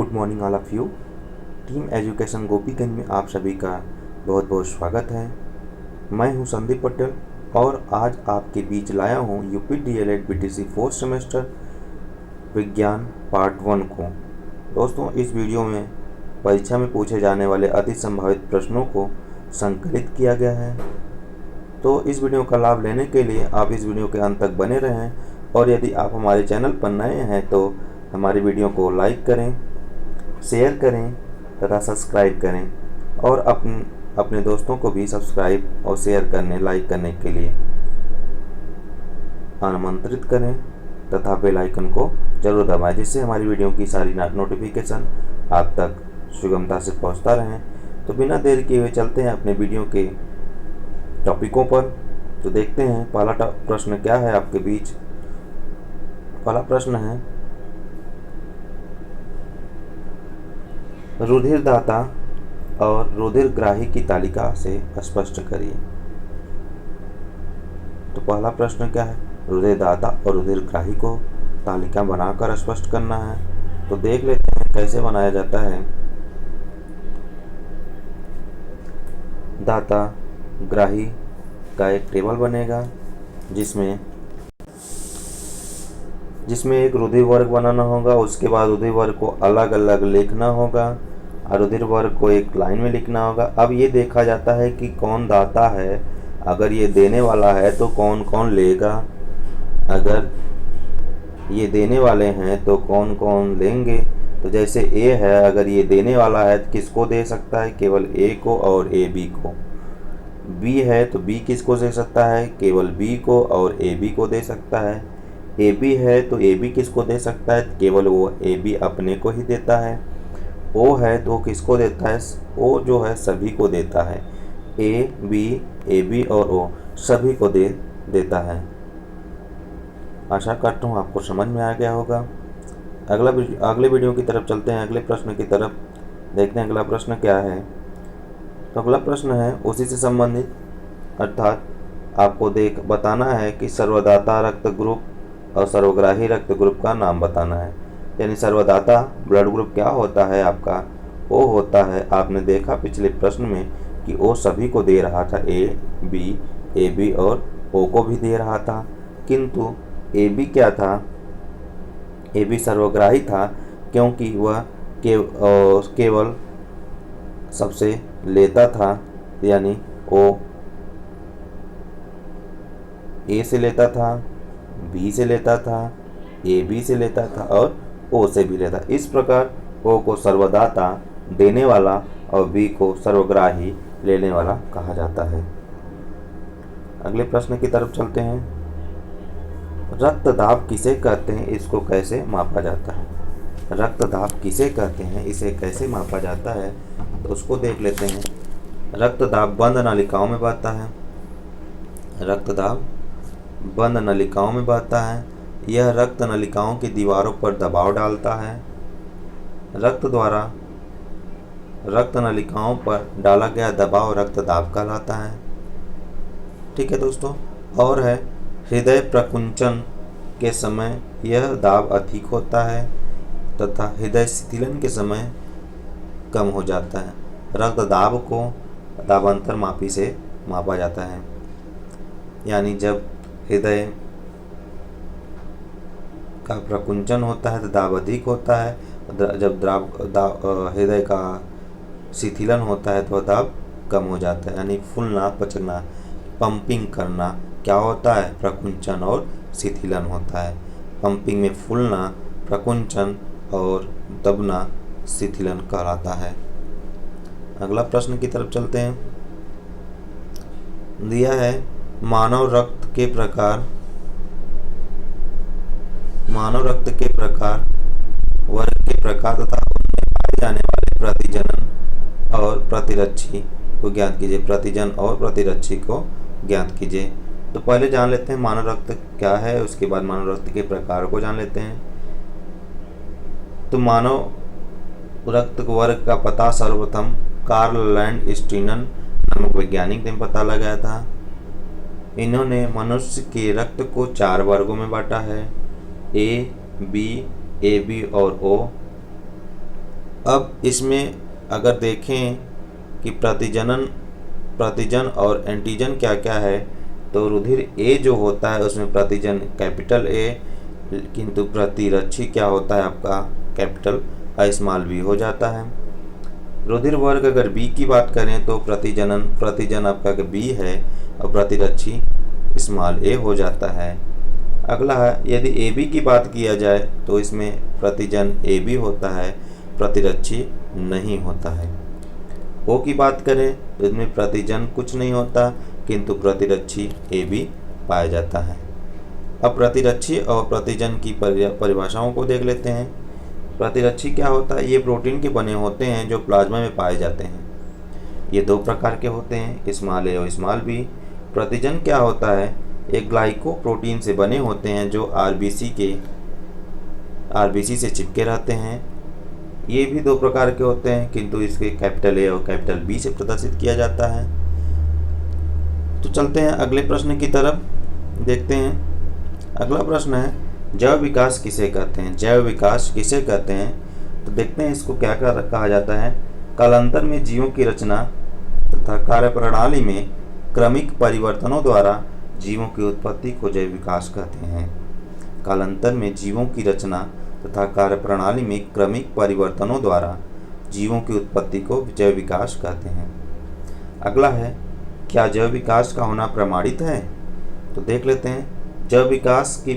Good morning all of you. Team education Gopiganj में आप सभी का बहुत बहुत स्वागत है। मैं हूं संदीप पटेल और आज आपके बीच लाया हूं UP DElEd BTC fourth semester विज्ञान पार्ट 1 को। दोस्तों, इस वीडियो में परीक्षा में पूछे जाने वाले अति संभावित प्रश्नों को संकलित किया गया है। तो इस वीडियो का लाभ लेने के लिए आप इस वीडियो के अंत तक बने रहें और यदि आप हमारे चैनल पर नए हैं तो हमारी वीडियो को लाइक करें, शेयर करें तथा सब्सक्राइब करें और अपने दोस्तों को भी सब्सक्राइब और शेयर करने, लाइक करने के लिए आमंत्रित करें तथा बेल आइकन को जरूर दबाएं, जिससे हमारी वीडियो की सारी नोटिफिकेशन आप तक सुगमता से पहुंचता रहें। तो बिना देर किए हुए चलते हैं अपने वीडियो के टॉपिकों पर। तो देखते हैं पहला प्रश्न क्या है आपके बीच। पहला प्रश्न है, रुधिरदाता और रुधिरग्राही की तालिका से स्पष्ट करिए। तो पहला प्रश्न क्या है, रुधिरदाता और रुधिरग्राही को तालिका बनाकर स्पष्ट करना है। तो देख लेते हैं कैसे बनाया जाता है। दाता ग्राही का एक टेबल बनेगा जिसमें एक रुधिर वर्ग बनाना होगा। उसके बाद रुधिर वर्ग को अलग अलग लिखना होगा और रुधिर वर्ग को एक लाइन में लिखना होगा। अब ये देखा जाता है कि कौन दाता है। अगर ये देने वाला है तो कौन कौन लेगा, अगर ये देने वाले हैं तो कौन कौन लेंगे। तो जैसे ए है, अगर ये देने वाला है तो किसको दे सकता है, केवल ए को और ए बी को। बी है तो बी किसको दे सकता है, केवल बी को और ए बी को दे सकता है। ए बी है तो ए बी किसको दे सकता है, केवल वो ए बी अपने को ही देता है। ओ है तो किसको देता है, ओ जो है सभी को देता है। ए बी और ओ सभी को देता है। आशा करता हूँ आपको समझ में आ गया होगा। अगले वीडियो की तरफ चलते हैं, अगले प्रश्न की तरफ। देखते हैं अगला प्रश्न क्या है। तो अगला प्रश्न है उसी से संबंधित, अर्थात आपको बताना है कि सर्वदाता रक्त ग्रुप और सर्वग्राही रक्त ग्रुप का नाम बताना है। यानी सर्वदाता ब्लड ग्रुप क्या होता है आपका, ओ होता है, आपने देखा पिछले प्रश्न में कि ओ सभी को दे रहा था, ए बी और ओ को भी दे रहा था। किंतु ए बी क्या था, ए बी सर्वग्राही था क्योंकि वह केवल सबसे लेता था। यानी ओ ए से लेता था, बी से लेता था, ए बी से लेता था और ओ से भी लेता। इस प्रकार ओ को सर्वदाता देने वाला और बी को सर्वग्राही लेने वाला कहा जाता है। अगले प्रश्न की तरफ चलते हैं। रक्तदाब किसे कहते हैं, इसको कैसे मापा जाता है। रक्तदाब किसे कहते हैं, इसे कैसे मापा जाता है, तो उसको देख लेते हैं। रक्तदाब बंद नलिकाओं में बहता है। रक्तदाब बंद नलिकाओं में बहता है। यह रक्त नलिकाओं की दीवारों पर दबाव डालता है। रक्त द्वारा रक्त नलिकाओं पर डाला गया दबाव रक्तदाब कहलाता है। ठीक है दोस्तों। और है, हृदय प्रकुंचन के समय यह दाब अधिक होता है तथा हृदय शिथिलन के समय कम हो जाता है। रक्तदाब को दाबांतर मापी से मापा जाता है। यानी जब हृदय का प्रकुंचन होता है तो दाब अधिक होता है, जब हृदय का शिथिलन होता है तो दाब कम हो जाता है। यानी फूलना, पचना, पंपिंग करना क्या होता है, प्रकुंचन और शिथिलन होता है। पंपिंग में फूलना, प्रकुंचन और दबना शिथिलन कहलाता है। अगला प्रश्न की तरफ चलते हैं। दिया है मानव रक्त के प्रकार, वर्ग के प्रकार तथा उनमें पाए जाने वाले प्रतिजनन और प्रतिरक्षी को ज्ञात कीजिए। प्रतिजन और प्रतिरक्षी को ज्ञात कीजिए। तो पहले जान लेते हैं मानव रक्त क्या है, उसके बाद मानव रक्त के प्रकार को जान लेते हैं। तो मानव रक्त वर्ग का पता सर्वप्रथम कार्ल लैंडस्टीनन नामक वैज्ञानिक ने पता लगाया था। इन्होंने मनुष्य के रक्त को 4 वर्गों में बांटा है, ए बी और ओ। अब इसमें अगर देखें कि प्रतिजन और एंटीजन क्या क्या है, तो रुधिर ए जो होता है उसमें प्रतिजन कैपिटल ए, किंतु प्रतिरक्षी क्या होता है आपका कैपिटल स्मॉल बी हो जाता है। रुधिर वर्ग अगर बी की बात करें तो प्रतिजन आपका बी है और प्रतिरक्षी स्मॉल ए हो जाता है। अगला है यदि ए बी की बात किया जाए तो इसमें प्रतिजन ए बी होता है, प्रतिरक्षी नहीं होता है। ओ की बात करें तो इसमें प्रतिजन कुछ नहीं होता किंतु प्रतिरक्षी ए बी पाया जाता है। अब प्रतिरक्षी और प्रतिजन की परिभाषाओं को देख लेते हैं। प्रतिरक्षी क्या होता है? ये प्रोटीन के बने होते हैं जो प्लाज्मा में पाए जाते हैं। ये दो प्रकार के होते हैं, स्मॉल ए और स्मॉल बी। प्रतिजन क्या होता है? एक ग्लाइकोप्रोटीन से बने होते हैं जो आरबीसी से चिपके रहते हैं। ये भी दो प्रकार के होते हैं किंतु इसके कैपिटल ए और कैपिटल बी से प्रदर्शित किया जाता है। तो चलते हैं अगले प्रश्न की तरफ, देखते हैं। अगला प्रश्न है जैव विकास किसे कहते हैं? जैव विकास किसे कहते हैं? तो देखते हैं इसको क्या कहा जाता है। कालांतर में जीवों की रचना तथा कार्यप्रणाली में क्रमिक परिवर्तनों द्वारा जीवों की उत्पत्ति को जैव विकास कहते हैं। कालांतर में जीवों की रचना तथा कार्यप्रणाली में क्रमिक परिवर्तनों द्वारा जीवों की उत्पत्ति को जैव विकास कहते हैं। अगला है क्या जैव विकास का होना प्रमाणित है? तो देख लेते हैं। जैव विकास की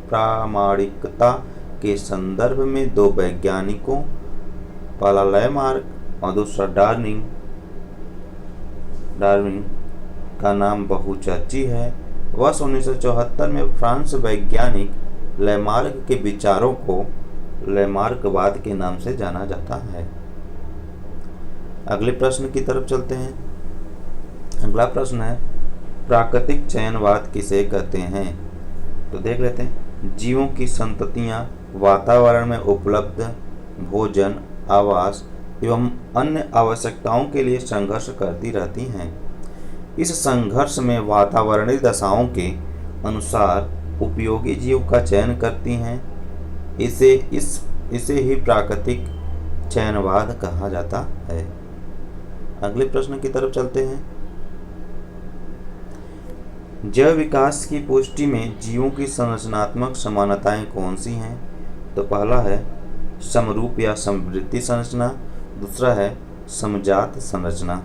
प्रामाणिकता के संदर्भ में दो वैज्ञानिकों, पहला लैमार्क और दूसरा डार्विन का नाम बहुचर्ची है। वर्ष 1974 में फ्रांस वैज्ञानिक लैमार्क के विचारों को लैमार्कवाद के नाम से जाना जाता है। अगले प्रश्न की तरफ चलते हैं। अगला प्रश्न है प्राकृतिक चयनवाद किसे कहते हैं? तो देख लेते हैं। जीवों की संततियां वातावरण में उपलब्ध भोजन, आवास एवं अन्य आवश्यकताओं के लिए संघर्ष करती रहती हैं। इस संघर्ष में वातावरणीय दशाओं के अनुसार उपयोगी जीव का चयन करती हैं। इसे ही प्राकृतिक चयनवाद कहा जाता है। अगले प्रश्न की तरफ चलते हैं। जैव विकास की पुष्टि में जीवों की संरचनात्मक समानताएं कौन सी हैं? तो पहला है समरूप या समवृत्ति संरचना, दूसरा है समजात संरचना।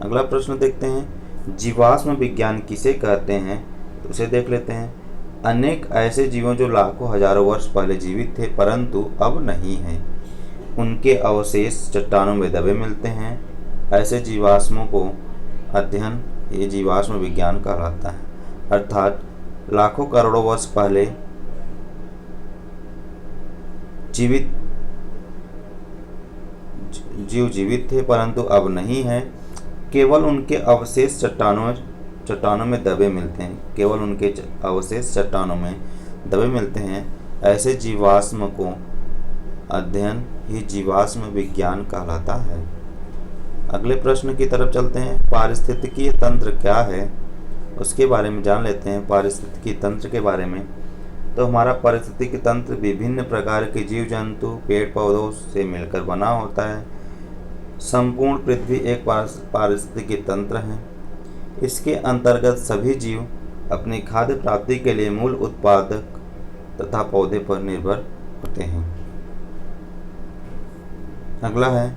अगला प्रश्न देखते हैं। जीवाश्म विज्ञान किसे कहते हैं? तो उसे देख लेते हैं। अनेक ऐसे जीवों जो लाखों हजारों वर्ष पहले जीवित थे परंतु अब नहीं हैं, उनके अवशेष चट्टानों में दबे मिलते हैं। ऐसे जीवाश्मों को अध्ययन ये जीवाश्म विज्ञान कहलाता है। अर्थात लाखों करोड़ों वर्ष पहले जीवित थे परंतु अब नहीं हैं, केवल उनके अवशेष चट्टानों में दबे मिलते हैं। केवल उनके अवशेष चट्टानों में दबे मिलते हैं। ऐसे जीवाश्म को अध्ययन ही जीवाश्म विज्ञान कहलाता है। अगले प्रश्न की तरफ चलते हैं। पारिस्थितिकीय तंत्र क्या है उसके बारे में जान लेते हैं। पारिस्थितिकीय तंत्र के बारे में तो हमारा पारिस्थितिकीय तंत्र विभिन्न प्रकार के जीव जंतु, पेड़ पौधों से मिलकर बना होता है। संपूर्ण पृथ्वी एक पारिस्थितिकीय तंत्र है। इसके अंतर्गत सभी जीव अपनी खाद्य प्राप्ति के लिए मूल उत्पादक तथा पौधे पर निर्भर होते हैं। अगला है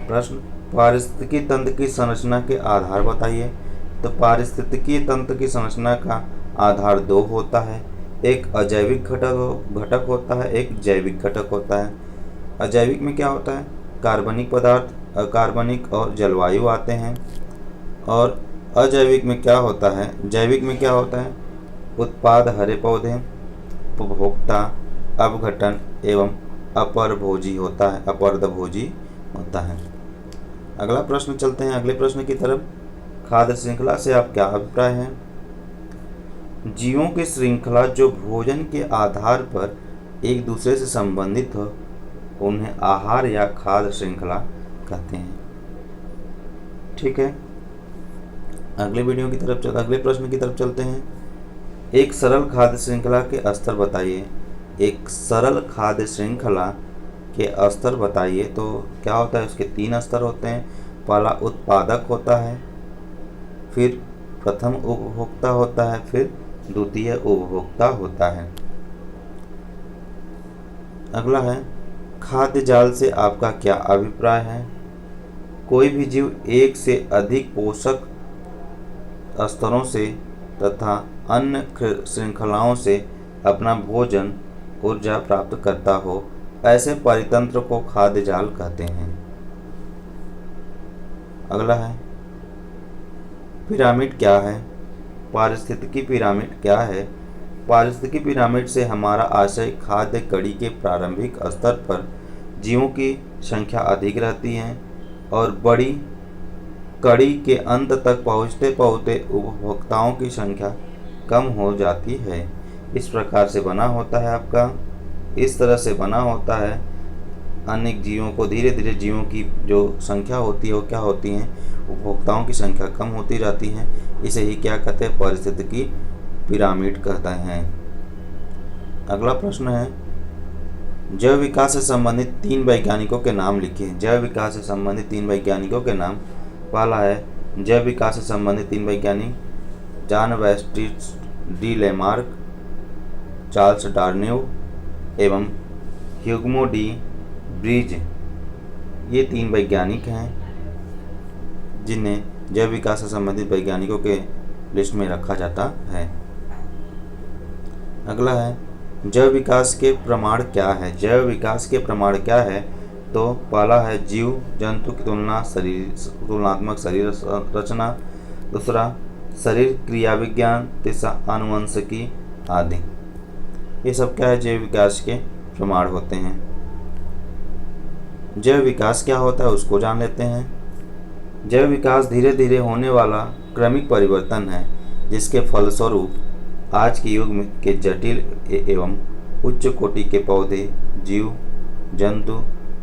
प्रश्न पारिस्थितिकीय तंत्र की संरचना के आधार बताइए। तो पारिस्थितिकीय तंत्र की संरचना का आधार दो होता है, एक अजैविक घटक होता है, एक जैविक घटक होता है। अजैविक में क्या होता है? कार्बनिक पदार्थ, अकार्बनिक और जलवायु आते हैं। और अजैविक में क्या होता है? जैविक में क्या होता है? उत्पाद, हरे पौधे, उपभोक्ता, अपघटन एवं अपरभोजी होता है। अगला प्रश्न चलते हैं अगले प्रश्न की तरफ। खाद्य श्रृंखला से आप क्या अभिप्राय है? जीवों की श्रृंखला जो भोजन के आधार पर एक दूसरे से संबंधित हो उन्हें आहार या खाद्य श्रृंखला कहते हैं। ठीक है, अगले प्रश्न की तरफ चलते हैं। एक सरल खाद्य श्रृंखला के स्तर बताइए। एक सरल खाद्य श्रृंखला के स्तर बताइए। तो क्या होता है, उसके 3 स्तर होते हैं। पहला उत्पादक होता है, फिर प्रथम उपभोक्ता होता है, फिर द्वितीय उपभोक्ता होता है। अगला है, खाद्य जाल से आपका क्या अभिप्राय है? कोई भी जीव एक से अधिक पोषक स्तरों से तथा अन्य श्रृंखलाओं से अपना भोजन ऊर्जा प्राप्त करता हो, ऐसे परितंत्र को खाद्य जाल कहते हैं। अगला है, पिरामिड क्या है? पारिस्थितिकी पिरामिड क्या है? पारिस्थितिकी पिरामिड से हमारा आशय खाद्य कड़ी के प्रारंभिक स्तर पर जीवों की संख्या अधिक रहती है और बड़ी कड़ी के अंत तक पहुँचते पहुँचते उपभोक्ताओं की संख्या कम हो जाती है। इस प्रकार से बना होता है आपका, इस तरह से बना होता है। अनेक जीवों को धीरे धीरे जीवों की जो संख्या होती है वो क्या होती हैं, उपभोक्ताओं की संख्या कम होती रहती है। इसे ही क्या कहते हैं, पारिस्थितिकी पिरामिड कहते हैं। अगला प्रश्न है, जैव विकास से संबंधित 3 वैज्ञानिकों के नाम लिखिए। जैव विकास से संबंधित 3 वैज्ञानिकों के नाम। पहला है, जैव विकास से संबंधित 3 वैज्ञानिक John Baptiste de Lamarck, Charles Darwin एवं ह्यूगो डी ब्रीज। ये 3 वैज्ञानिक हैं जिन्हें जैव विकास से संबंधित वैज्ञानिकों के लिस्ट में रखा जाता है। अगला है, जैव विकास के प्रमाण क्या है? जैव विकास के प्रमाण क्या है? तो पहला है, जीव जंतु की तुलनात्मक शरीर रचना। दूसरा, शरीर क्रिया विज्ञान। तीसरा, आनुवंशिकी आदि। ये सब क्या है, जैव विकास के प्रमाण होते हैं। जैव विकास क्या होता है उसको जान लेते हैं। जैव विकास धीरे धीरे होने वाला क्रमिक परिवर्तन है, जिसके फलस्वरूप आज के युग में के जटिल एवं उच्च कोटि के पौधे, जीव जंतु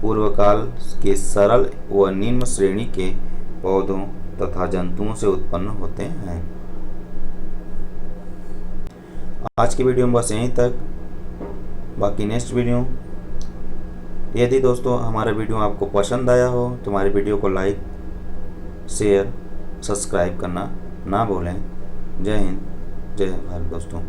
पूर्वकाल के सरल व निम्न श्रेणी के पौधों तथा जंतुओं से उत्पन्न होते हैं। आज की वीडियो में बस यहीं तक, बाकी नेक्स्ट वीडियो। यदि दोस्तों हमारा वीडियो आपको पसंद आया हो तो हमारे वीडियो को लाइक, शेयर, सब्सक्राइब करना ना भूलें। जय हिंद, जय भारत दोस्तों।